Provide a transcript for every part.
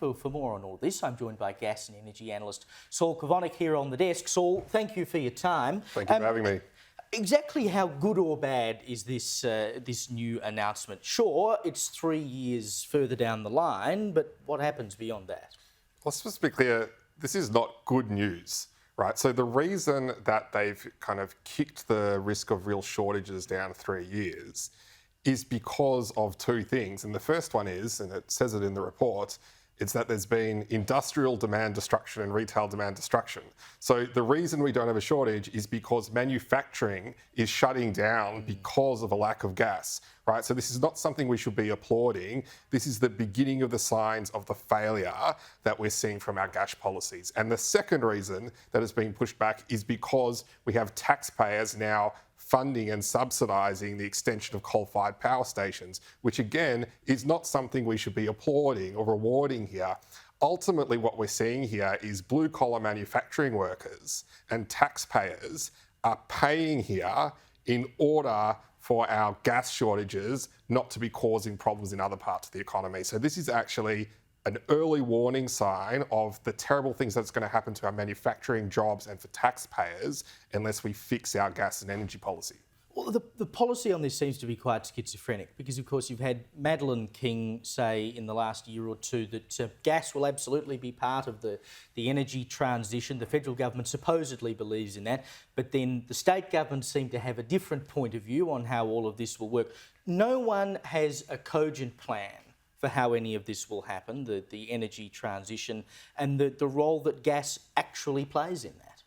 Well, for more on all this, I'm joined by gas and energy analyst Saul Kavonik here on the desk. Saul, thank you for your time. Thank you for having me. Exactly how good or bad is this new announcement? Sure, it's 3 years further down the line, but what happens beyond that? Well, let's just be clear, this is not good news, right? So the reason that they've kind of kicked the risk of real shortages down 3 years is because of two things. And the first one is, and it says it in the report, it's that there's been industrial demand destruction and retail demand destruction. So the reason we don't have a shortage is because manufacturing is shutting down because of a lack of gas, right? So this is not something we should be applauding. This is the beginning of the signs of the failure that we're seeing from our gas policies. And the second reason that it's being pushed back is because we have taxpayers now funding and subsidising the extension of coal-fired power stations, which again is not something we should be applauding or rewarding here. Ultimately, what we're seeing here is blue-collar manufacturing workers and taxpayers are paying here in order for our gas shortages not to be causing problems in other parts of the economy. So this is actually an early warning sign of the terrible things that's going to happen to our manufacturing jobs and for taxpayers unless we fix our gas and energy policy. Well, the policy on this seems to be quite schizophrenic because, of course, you've had Madeleine King say in the last year or two that gas will absolutely be part of the energy transition. The federal government supposedly believes in that, but then the state governments seem to have a different point of view on how all of this will work. No one has a cogent plan for how any of this will happen, the energy transition, and the role that gas actually plays in that.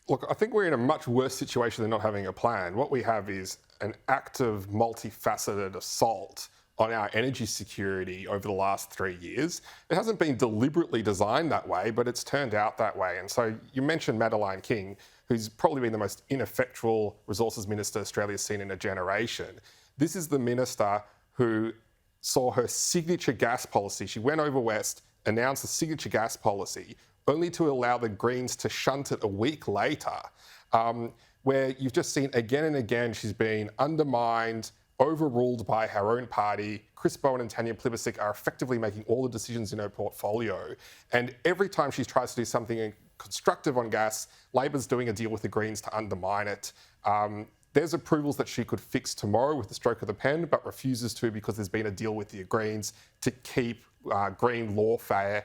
Look, I think we're in a much worse situation than not having a plan. What we have is an active, multifaceted assault on our energy security over the last 3 years. It hasn't been deliberately designed that way, but it's turned out that way. And so you mentioned Madeleine King, who's probably been the most ineffectual resources minister Australia's seen in a generation. This is the minister who saw her signature gas policy. She went over west, announced a signature gas policy, only to allow the Greens to shunt it a week later, where you've just seen again and again she's been undermined, overruled by her own party. Chris Bowen and Tanya Plibersek are effectively making all the decisions in her portfolio. And every time she tries to do something constructive on gas, Labor's doing a deal with the Greens to undermine it. There's approvals that she could fix tomorrow with the stroke of the pen, but refuses to because there's been a deal with the Greens to keep green lawfare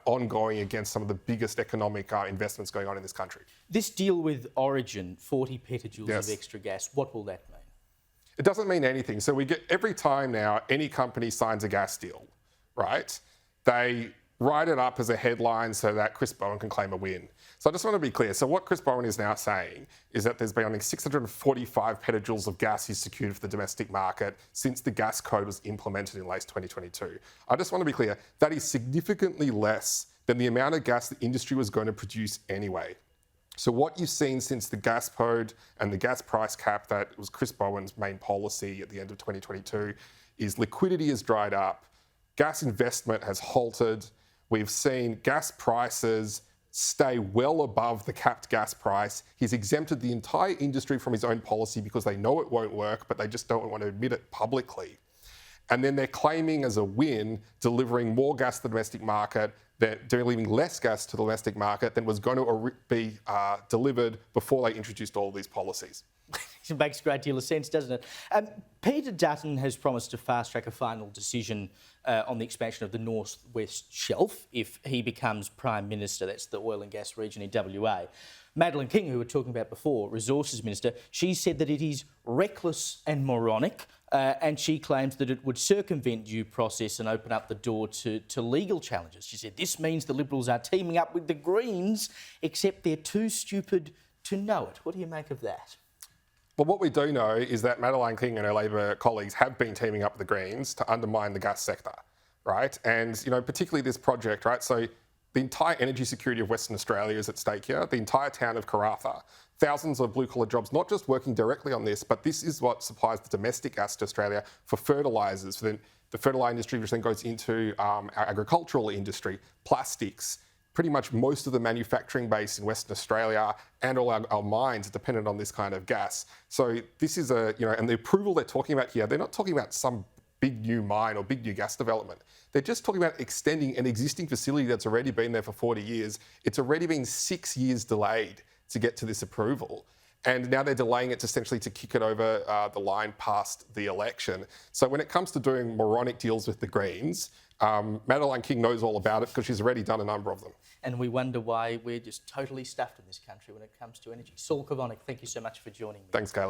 ongoing against some of the biggest economic investments going on in this country. This deal with Origin, 40 petajoules of extra gas, what will that mean? It doesn't mean anything. So we get every time now any company signs a gas deal, right? They write it up as a headline so that Chris Bowen can claim a win. So I just want to be clear. So what Chris Bowen is now saying is that there's been only 645 petajoules of gas he's secured for the domestic market since the gas code was implemented in late 2022. I just want to be clear, that is significantly less than the amount of gas the industry was going to produce anyway. So what you've seen since the gas code and the gas price cap that was Chris Bowen's main policy at the end of 2022 is liquidity has dried up, gas investment has halted. We've seen gas prices stay well above the capped gas price. He's exempted the entire industry from his own policy because they know it won't work, but they just don't want to admit it publicly. And then they're claiming as a win, delivering more gas to the domestic market, they're delivering less gas to the domestic market than was going to be delivered before they introduced all of these policies. It makes a great deal of sense, doesn't it? Peter Dutton has promised to fast-track a final decision on the expansion of the North West Shelf if he becomes Prime Minister. That's the oil and gas region in WA. Madeleine King, who we were talking about before, Resources Minister, she said that it is reckless and moronic, and she claims that it would circumvent due process and open up the door to legal challenges. She said, this means the Liberals are teaming up with the Greens, except they're too stupid to know it. What do you make of that? Well, what we do know is that Madeleine King and her Labor colleagues have been teaming up with the Greens to undermine the gas sector, right? And, particularly this project, right? So the entire energy security of Western Australia is at stake here, the entire town of Karratha. Thousands of blue-collar jobs, not just working directly on this, but this is what supplies the domestic gas to Australia for fertilisers, for the fertiliser industry, which then goes into our agricultural industry, plastics. Pretty much most of the manufacturing base in Western Australia and all our mines are dependent on this kind of gas. So this is and the approval they're talking about here, they're not talking about some big new mine or big new gas development. They're just talking about extending an existing facility that's already been there for 40 years. It's already been 6 years delayed to get to this approval. And now they're delaying it essentially to kick it over the line past the election. So when it comes to doing moronic deals with the Greens, Madeleine King knows all about it because she's already done a number of them. And we wonder why we're just totally stuffed in this country when it comes to energy. Saul Kavonik, thank you so much for joining me. Thanks, Caleb.